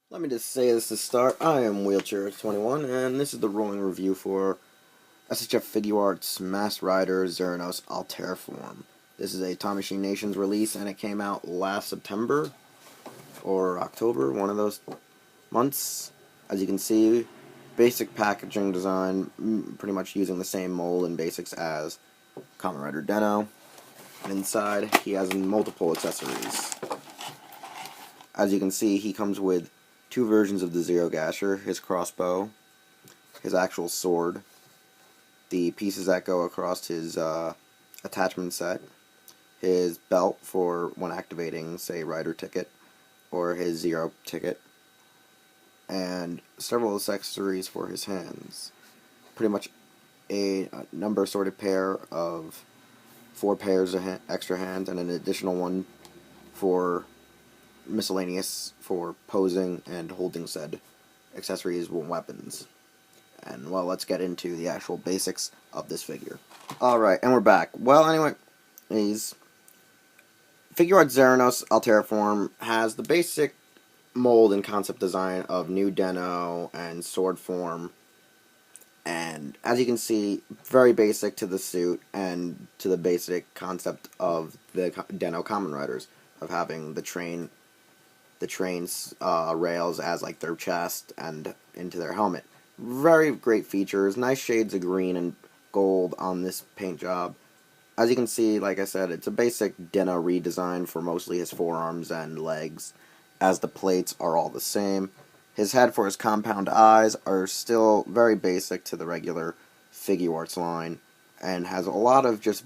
Let me just say this to start. I am Wheelchair21, and this is the rolling review for SHF Figuarts Mass Rider Zeronos Altair form. This is a Time Machine Nations release, and it came out last September or October, one of those months. As you can see, basic packaging design, pretty much using the same mold and basics as Kamen Rider Den-O. And inside, he has multiple accessories. As you can see, he comes with two versions of the Zerogasher, his crossbow, his actual sword, the pieces that go across his attachment set, his belt for when activating, say, Rider ticket, or his Zero ticket, and several accessories for his hands. Pretty much a number sorted pair of 4 pairs of extra hands, and an additional one for miscellaneous for posing and holding said accessories and weapons. And, well, let's get into the actual basics of this figure. Alright, and we're back. Well, anyway, Figuarts Zeronos Altair form has the basic mold and concept design of new Den-O and sword form. And, as you can see, very basic to the suit and to the basic concept of the Den-O Kamen Riders, of having the train's rails as like their chest and into their helmet. Very great features, nice shades of green and gold on this paint job. As you can see, like I said, it's a basic Den-O redesign for mostly his forearms and legs, as the plates are all the same. His head for his compound eyes are still very basic to the regular Figuarts line, and has a lot of just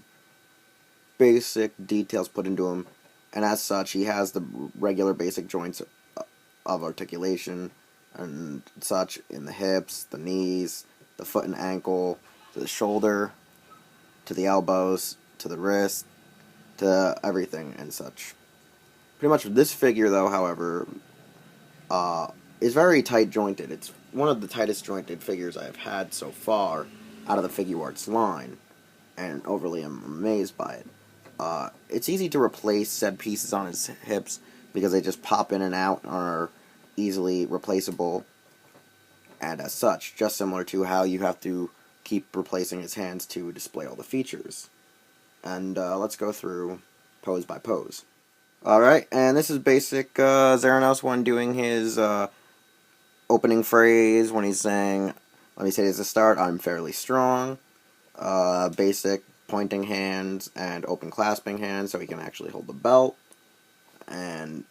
basic details put into him. And as such, he has the regular basic joints of articulation and such in the hips, the knees, the foot and ankle, to the shoulder, to the elbows, to the wrist, to everything and such. Pretty much this figure, though, however, is very tight jointed. It's one of the tightest jointed figures I have had so far out of the Figuarts line, and overly am amazed by it. It's easy to replace said pieces on his hips because they just pop in and out and are easily replaceable, and as such, just similar to how you have to keep replacing his hands to display all the features. And let's go through pose by pose. Alright, and this is basic Zeronos when doing his opening phrase when he's saying, let me say this to start, I'm fairly strong. Basic pointing hands and open clasping hands so he can actually hold the belt. And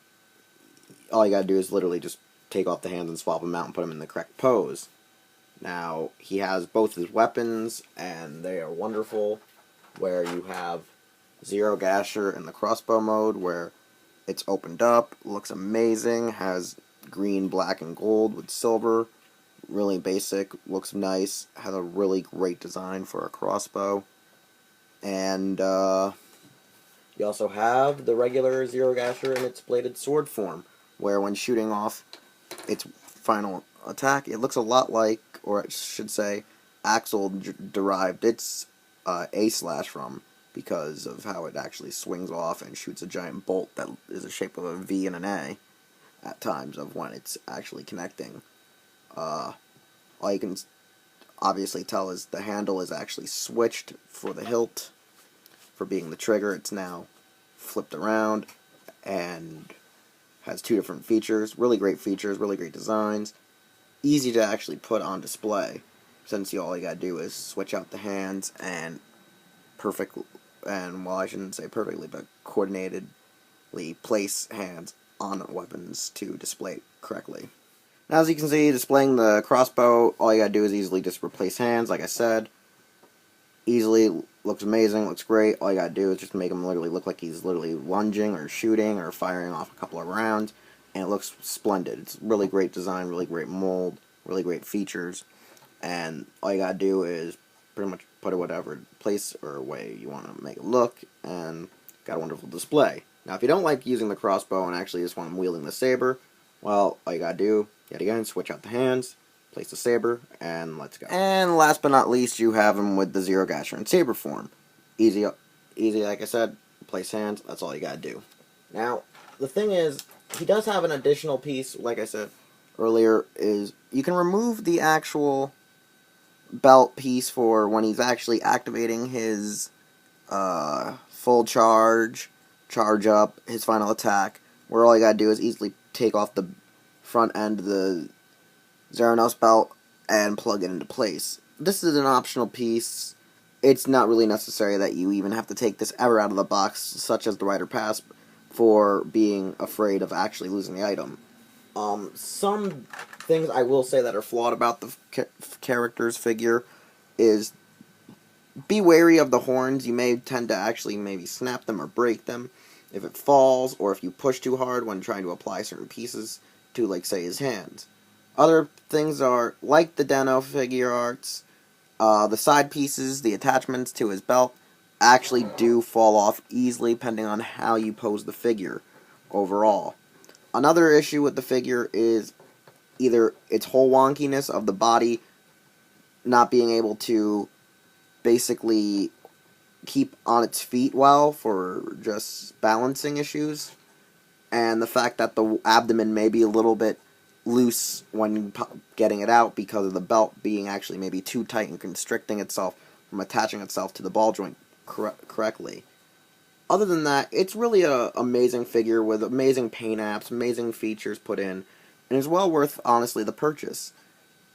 all you gotta do is literally just take off the hands and swap them out and put them in the correct pose. Now, he has both his weapons, and they are wonderful, where you have Zerogasher in the crossbow mode, where it's opened up, looks amazing, has green, black, and gold with silver, really basic, looks nice, has a really great design for a crossbow. And you also have the regular Zerogasher in its bladed sword form, where when shooting off its final attack, it looks a lot like, or I should say, Axel derived its A-slash from, because of how it actually swings off and shoots a giant bolt that is the shape of a V and an A at times of when it's actually connecting. All you can obviously tell is the handle is actually switched for the hilt. For being the trigger, it's now flipped around and has 2 different features. Really great features, really great designs. Easy to actually put on display, since all you gotta do is switch out the hands and well, I shouldn't say perfectly, but coordinatedly place hands on weapons to display it correctly. Now, as you can see, displaying the crossbow, all you gotta do is easily just replace hands, like I said. Easily, looks amazing, looks great. All you gotta do is just make him literally look like he's literally lunging or shooting or firing off a couple of rounds, and it looks splendid. It's really great design, really great mold, really great features, and all you gotta do is pretty much put it whatever place or way you want to make it look, and got a wonderful display. Now, if you don't like using the crossbow and actually just want him wielding the saber, well, all you gotta do, yet again, switch out the hands, place the saber, and let's go. And last but not least, you have him with the Zerogasher in saber form. Easy, like I said, place hands, that's all you gotta do. Now, the thing is, he does have an additional piece, like I said, earlier is you can remove the actual belt piece for when he's actually activating his full charge up, his final attack, where all you gotta do is easily take off the front end of the Zeronos belt and plug it into place. This is an optional piece. It's not really necessary that you even have to take this ever out of the box, such as the Rider Pass, for being afraid of actually losing the item. Some things I will say that are flawed about the character's figure is be wary of the horns. You may tend to actually maybe snap them or break them if it falls, or if you push too hard when trying to apply certain pieces to, like, say, his hands. Other things are, like the Deno Figuarts, the side pieces, the attachments to his belt, actually do fall off easily depending on how you pose the figure overall. Another issue with the figure is either its whole wonkiness of the body not being able to basically keep on its feet well for just balancing issues, and the fact that the abdomen may be a little bit loose when getting it out because of the belt being actually maybe too tight and constricting itself from attaching itself to the ball joint correctly. Other than that, it's really an amazing figure with amazing paint apps, amazing features put in, and is well worth, honestly, the purchase.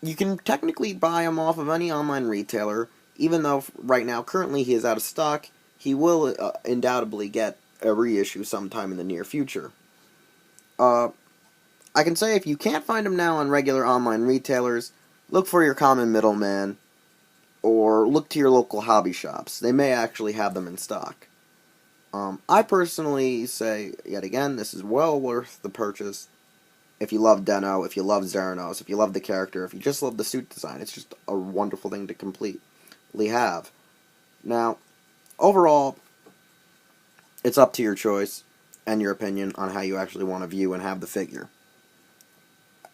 You can technically buy him off of any online retailer, even though right now, currently, he is out of stock. He will undoubtedly get a reissue sometime in the near future. I can say if you can't find him now on regular online retailers, look for your common middleman, or look to your local hobby shops. They may actually have them in stock. I personally say, yet again, this is well worth the purchase. If you love Deno, if you love Zeronos, if you love the character, if you just love the suit design, it's just a wonderful thing to completely have. Now, overall, it's up to your choice and your opinion on how you actually want to view and have the figure.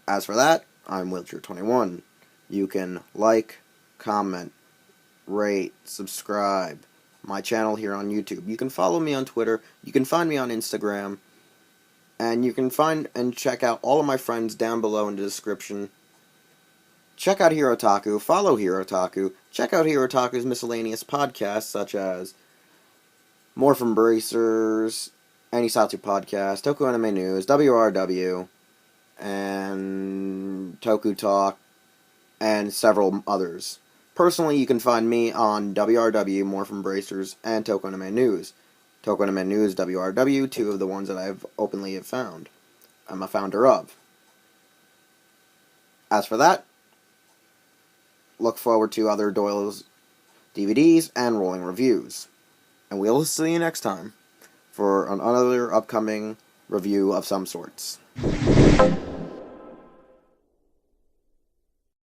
As for that, I'm Wilcher21. You can like, comment, rate, subscribe my channel here on YouTube. You can follow me on Twitter. You can find me on Instagram. And you can find and check out all of my friends down below in the description. Check out Hirotaku. Follow Hirotaku. Check out Hirotaku's miscellaneous podcasts such as Morphin Bracers, Anisatsu Podcast, Toku Anime News, WRW, and Toku Talk, and several others. Personally, you can find me on WRW, Morphin Bracers, and Toku Anime News. Toku Anime News, WRW, two of the ones that I've openly found. I'm a founder of. As for that, look forward to other Doyle's DVDs and rolling reviews. And we'll see you next time for another upcoming review of some sorts.